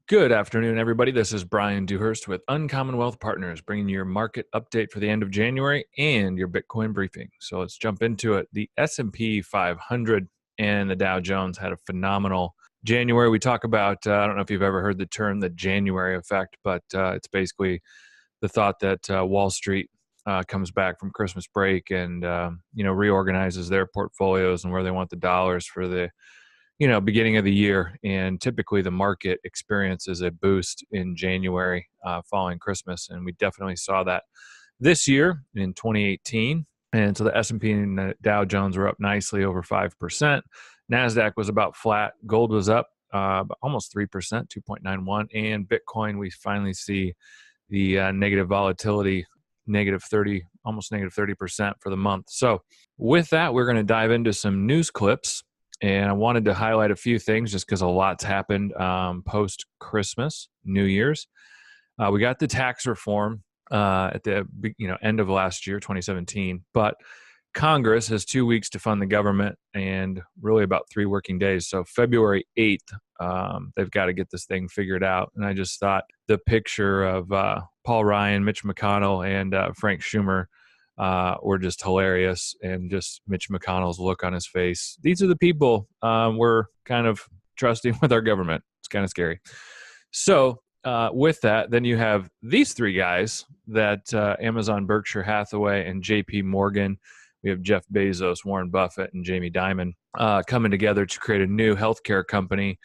Good afternoon, everybody. This is Brian Dewhurst with Uncommon Wealth Partners, bringing you your market update for the end of January and your Bitcoin briefing. So let's jump into it. The S&P 500 and the Dow Jones had a phenomenal January. We talk about, I don't know if you've ever heard the term the January effect, but it's basically the thought that Wall Street comes back from Christmas break and, reorganizes their portfolios and where they want the dollars for the beginning of the year, and typically the market experiences a boost in January following Christmas, and we definitely saw that this year in 2018. And so the S&P and the Dow Jones were up nicely over 5%. NASDAQ was about flat. Gold was up almost 3%, 2.91. And Bitcoin, we finally see the negative volatility, negative 30, almost negative 30% for the month. So with that, we're going to dive into some news clips. And I wanted to highlight a few things just because a lot's happened post-Christmas, New Year's. We got the tax reform at the end of last year, 2017. But Congress has 2 weeks to fund the government and really about 3 working days. So February 8th, they've got to get this thing figured out. And I just thought the picture of Paul Ryan, Mitch McConnell, and Frank Schumer were just hilarious, and just Mitch McConnell's look on his face. These are the people we're kind of trusting with our government. It's kind of scary. So with that, then you have these 3 guys that Amazon, Berkshire Hathaway, and JP Morgan. We have Jeff Bezos, Warren Buffett, and Jamie Dimon coming together to create a new healthcare company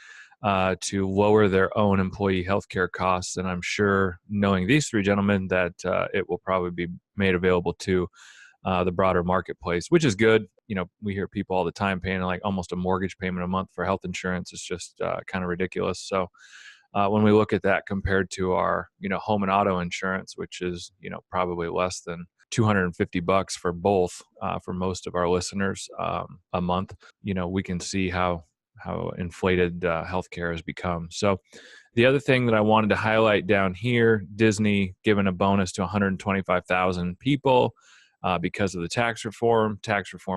to lower their own employee healthcare costs. And I'm sure, knowing these 3 gentlemen, that it will probably be made available to the broader marketplace, which is good. We hear people all the time paying like almost a mortgage payment a month for health insurance. It's just kind of ridiculous. So when we look at that compared to our, home and auto insurance, which is, probably less than $250 for both for most of our listeners a month, we can see how inflated healthcare has become. So the other thing that I wanted to highlight down here, Disney giving a bonus to 125,000 people because of the tax reform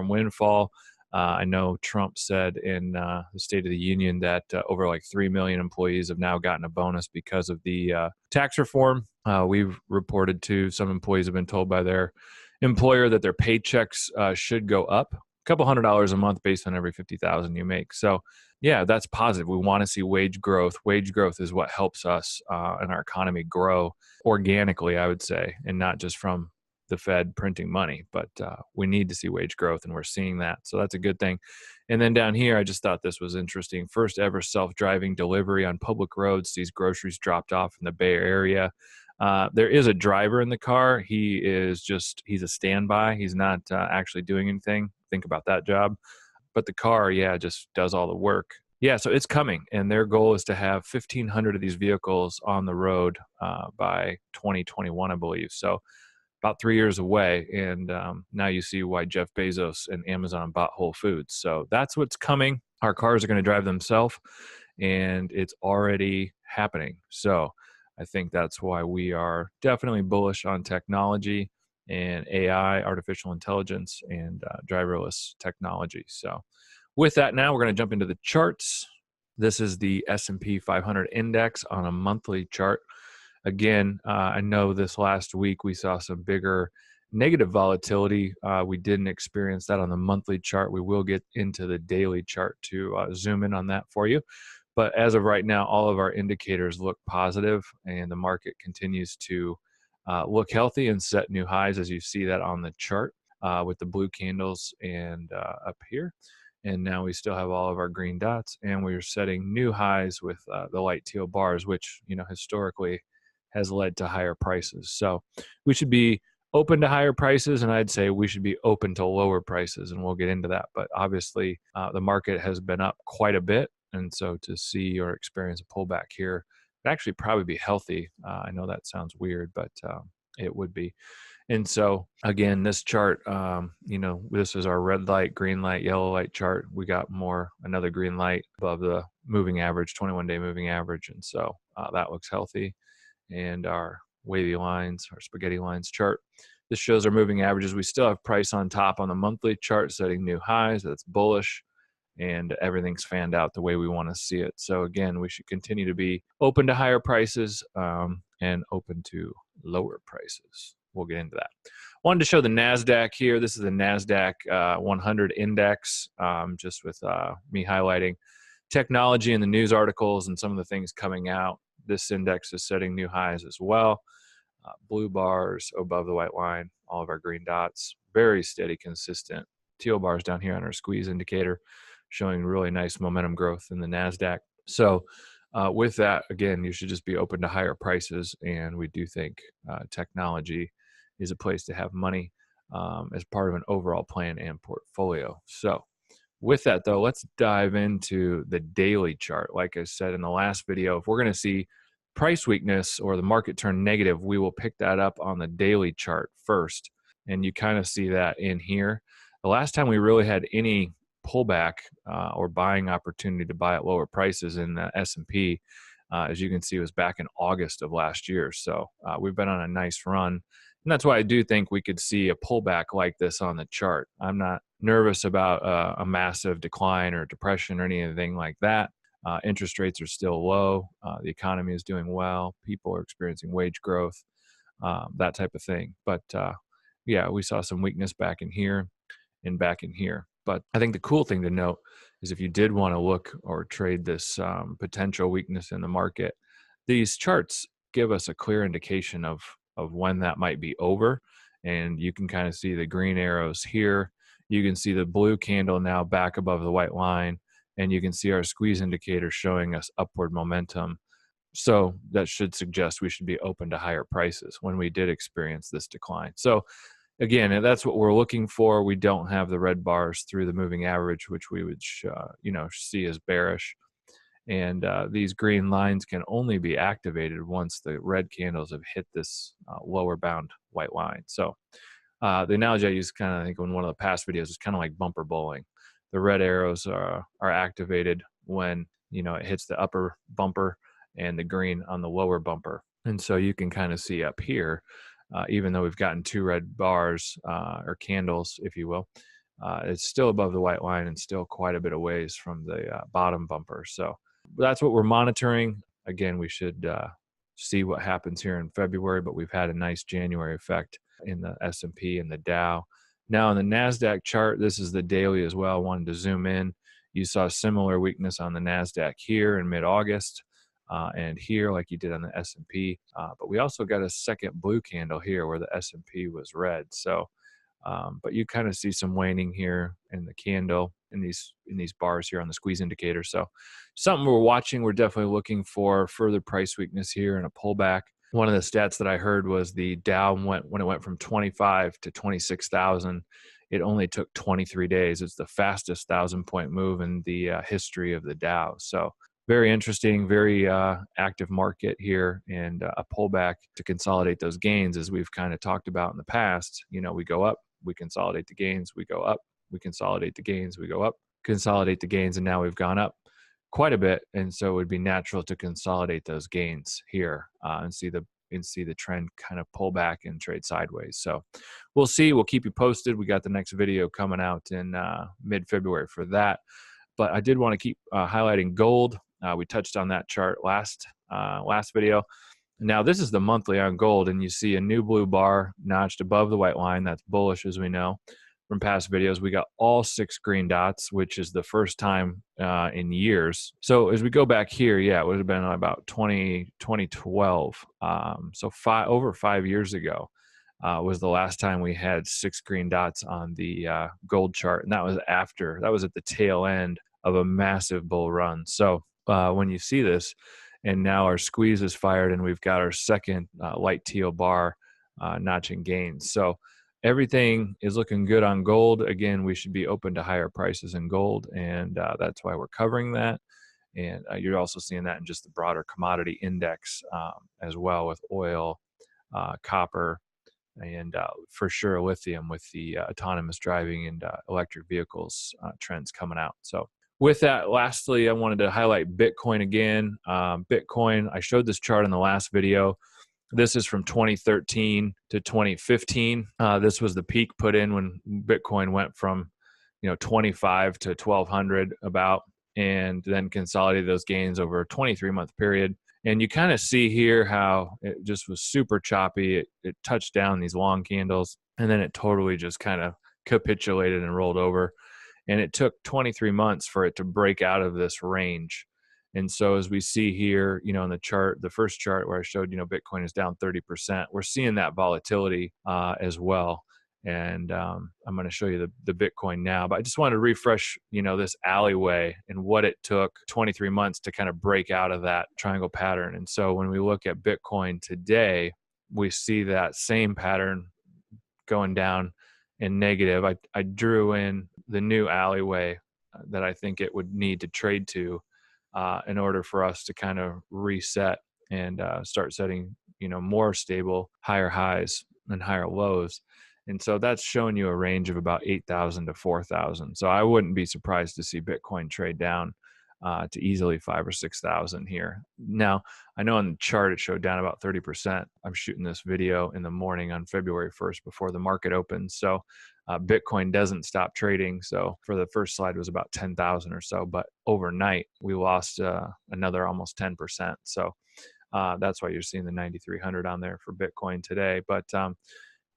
windfall. I know Trump said in the State of the Union that over like 3 million employees have now gotten a bonus because of the tax reform. We've reported to some employees have been told by their employer that their paychecks should go up couple $100 a month based on every 50,000 you make. So yeah, that's positive. We want to see wage growth. Wage growth is what helps us and our economy grow organically, I would say, and not just from the Fed printing money, but we need to see wage growth, and we're seeing that. So that's a good thing. And then down here, I just thought this was interesting. First ever self-driving delivery on public roads. These groceries dropped off in the Bay Area. There is a driver in the car. He's a standby. He's not actually doing anything. Think about that job. But the car, just does all the work. Yeah, so it's coming. And their goal is to have 1,500 of these vehicles on the road by 2021, I believe. So about 3 years away. And now you see why Jeff Bezos and Amazon bought Whole Foods. So that's what's coming. Our cars are going to drive themselves, and it's already happening. So I think that's why we are definitely bullish on technology and AI, artificial intelligence, and driverless technology. So with that, now we're going to jump into the charts. This is the S&P 500 index on a monthly chart. Again, I know this last week we saw some bigger negative volatility. We didn't experience that on the monthly chart. We will get into the daily chart to zoom in on that for you. But as of right now, all of our indicators look positive, and the market continues to look healthy and set new highs, as you see that on the chart with the blue candles and up here. And now we still have all of our green dots, and we're setting new highs with the light teal bars, which historically has led to higher prices. So we should be open to higher prices, and I'd say we should be open to lower prices, and we'll get into that. But obviously, the market has been up quite a bit, and so to see or experience a pullback here would actually probably be healthy. I know that sounds weird, but it would be. And so again, this chart, this is our red light, green light, yellow light chart. We got another green light above the moving average, 21-day moving average. And so that looks healthy. And our wavy lines, our spaghetti lines chart, this shows our moving averages. We still have price on top on the monthly chart setting new highs. That's bullish. and everything's fanned out the way we want to see it. So again, we should continue to be open to higher prices and open to lower prices. We'll get into that. Wanted to show the NASDAQ here. This is the NASDAQ 100 index, just with me highlighting technology and the news articles and some of the things coming out. This index is setting new highs as well. Blue bars above the white line, all of our green dots, very steady, consistent. Teal bars down here on our squeeze indicator, showing really nice momentum growth in the NASDAQ. So with that, again, you should just be open to higher prices. And we do think technology is a place to have money as part of an overall plan and portfolio. So with that, though, let's dive into the daily chart. Like I said in the last video, if we're going to see price weakness or the market turn negative, we will pick that up on the daily chart first. And you kind of see that in here. The last time we really had any pullback or buying opportunity to buy at lower prices in the S&P, as you can see, was back in August of last year. So we've been on a nice run. And that's why I do think we could see a pullback like this on the chart. I'm not nervous about a massive decline or depression or anything like that. Interest rates are still low. The economy is doing well. People are experiencing wage growth, that type of thing. But yeah, we saw some weakness back in here and back in here. But I think the cool thing to note is if you did want to look or trade this potential weakness in the market, these charts give us a clear indication of when that might be over. And you can kind of see the green arrows here. You can see the blue candle now back above the white line. And you can see our squeeze indicator showing us upward momentum. So that should suggest we should be open to higher prices when we did experience this decline. So again, that's what we're looking for. We don't have the red bars through the moving average, which we would see as bearish. And these green lines can only be activated once the red candles have hit this lower bound white line. So the analogy I used kind of, I think, in one of the past videos is kind of like bumper bowling. The red arrows are activated when it hits the upper bumper and the green on the lower bumper. And so you can kind of see up here, even though we've gotten two red bars or candles, if you will, it's still above the white line and still quite a bit of ways from the bottom bumper. So that's what we're monitoring. Again, we should see what happens here in February, but we've had a nice January effect in the S&P and the Dow. Now on the NASDAQ chart, this is the daily as well. I wanted to zoom in. You saw similar weakness on the NASDAQ here in mid-August and here like you did on the S&P. But we also got a second blue candle here where the S&P was red. So, but you kind of see some waning here in the candle in these bars here on the squeeze indicator. So something we're watching. We're definitely looking for further price weakness here and a pullback. One of the stats that I heard was the Dow when it went from 25 to 26,000, it only took 23 days. It's the fastest 1,000-point move in the history of the Dow. So very interesting, very active market here, and a pullback to consolidate those gains, as we've kind of talked about in the past. We go up, we consolidate the gains, we go up, we consolidate the gains, we go up, consolidate the gains, and now we've gone up quite a bit, and so it would be natural to consolidate those gains here and see the trend kind of pull back and trade sideways. So we'll see. We'll keep you posted. We got the next video coming out in mid-February for that. But I did want to keep highlighting gold. We touched on that chart last video. Now this is the monthly on gold, and you see a new blue bar notched above the white line. That's bullish, as we know from past videos. We got all 6 green dots, which is the first time in years. So as we go back here, yeah, it would have been about 2012. So over 5 years ago was the last time we had 6 green dots on the gold chart. And that was at the tail end of a massive bull run. So when you see this, and now our squeeze is fired and we've got our second light teal bar notching gains. So everything is looking good on gold. Again, we should be open to higher prices in gold, and that's why we're covering that. And you're also seeing that in just the broader commodity index as well, with oil, copper, and for sure lithium, with the autonomous driving and electric vehicles trends coming out. So with that, lastly, I wanted to highlight Bitcoin again. Bitcoin, I showed this chart in the last video. This is from 2013 to 2015. This was the peak put in when Bitcoin went from 25 to 1200 about, and then consolidated those gains over a 23-month period. And you kind of see here how it just was super choppy. It touched down these long candles, and then it totally just kind of capitulated and rolled over. And it took 23 months for it to break out of this range. And so as we see here, in the chart, the first chart where I showed, Bitcoin is down 30%, we're seeing that volatility as well. And I'm going to show you the Bitcoin now, but I just wanted to refresh, this alleyway and what it took 23 months to kind of break out of that triangle pattern. And so when we look at Bitcoin today, we see that same pattern going down in negative. I drew in the new alleyway that I think it would need to trade to in order for us to kind of reset and start setting, more stable, higher highs and higher lows. And so that's showing you a range of about 8,000 to 4,000. So I wouldn't be surprised to see Bitcoin trade down to easily 5,000 or 6,000 here. Now, I know on the chart it showed down about 30%. I'm shooting this video in the morning on February 1st before the market opens. So Bitcoin doesn't stop trading. So for the first slide was about 10,000 or so, but overnight we lost another almost 10%. So that's why you're seeing the 9,300 on there for Bitcoin today. But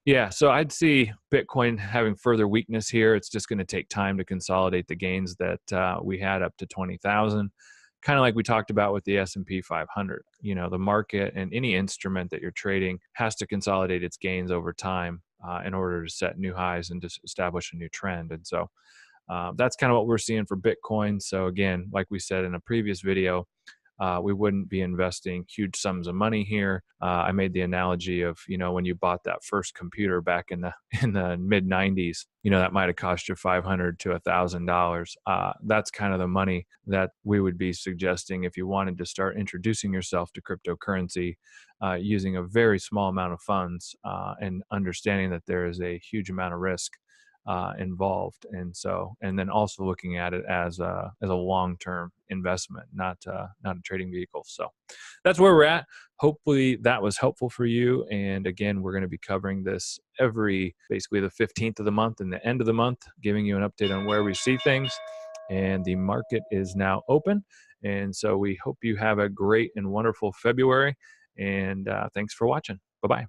yeah, so I'd see Bitcoin having further weakness here. It's just going to take time to consolidate the gains that we had up to 20,000. Kind of like we talked about with the S&P 500. The market and any instrument that you're trading has to consolidate its gains over time in order to set new highs and to establish a new trend. And so that's kind of what we're seeing for Bitcoin. So again, like we said in a previous video, we wouldn't be investing huge sums of money here. I made the analogy of, when you bought that first computer back in the mid 90s, that might have cost you $500 to $1,000. That's kind of the money that we would be suggesting if you wanted to start introducing yourself to cryptocurrency using a very small amount of funds and understanding that there is a huge amount of risk involved. And then also looking at it as a long-term investment, not a trading vehicle. So that's where we're at. Hopefully that was helpful for you. And again, we're going to be covering this basically the 15th of the month and the end of the month, giving you an update on where we see things. And the market is now open. And so we hope you have a great and wonderful February. And thanks for watching. Bye-bye.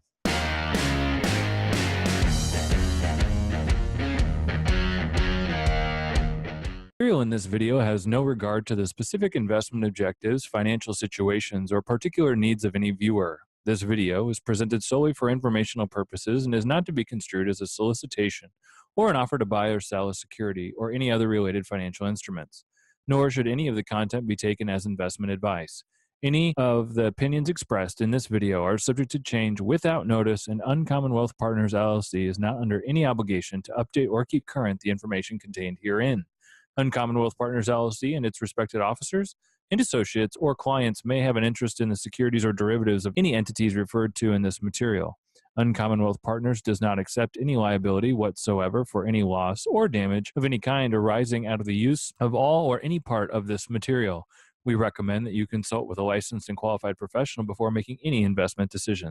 Material in this video has no regard to the specific investment objectives, financial situations, or particular needs of any viewer. This video is presented solely for informational purposes and is not to be construed as a solicitation or an offer to buy or sell a security or any other related financial instruments. Nor should any of the content be taken as investment advice. Any of the opinions expressed in this video are subject to change without notice, and Uncommon Wealth Partners LLC is not under any obligation to update or keep current the information contained herein. Uncommon Wealth Partners LLC and its respected officers and associates or clients may have an interest in the securities or derivatives of any entities referred to in this material. Uncommon Wealth Partners does not accept any liability whatsoever for any loss or damage of any kind arising out of the use of all or any part of this material. We recommend that you consult with a licensed and qualified professional before making any investment decision.